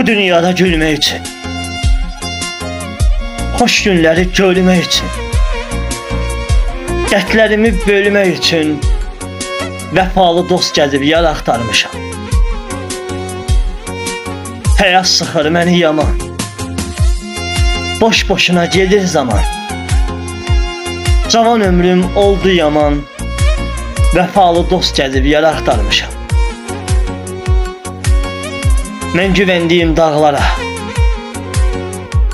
Bu dünyada gülmək üçün, xoş günləri görmək üçün, dərdlərimi bölmək üçün vəfalı dost gəzib yar axtarmışam. Həyat sıxır məni yaman, boş-boşuna gedir zaman. Cavan ömrüm oldu yaman, vəfalı dost gəzib yar axtarmışam. Mən güvəndiyim dağlara,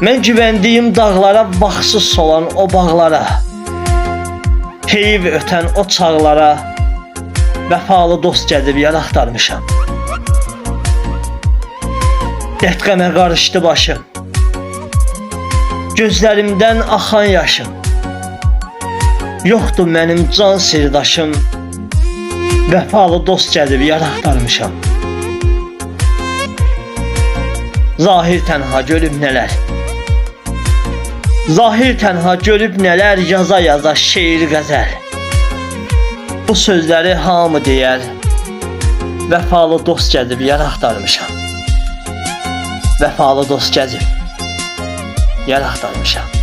mən güvəndiyim dağlara, baxsız olan o bağlara, heyv ötən o çağlara, vəfalı dost gəzib yar axtarmışam. Dərd-qəmə qarışdı başım, gözlərimdən axan yaşım. Yoxdur mənim can sirdaşım, vəfalı dost gəzib yar axtarmışam. Zahir tənha görüb nələr, zahir tənha görüb nələr, yaza-yaza şeir qəzəl. Bu sözləri hamı deyər, vəfalı dost gəzib yar axtarmışam. Vəfalı dost gəzib yar axtarmışam.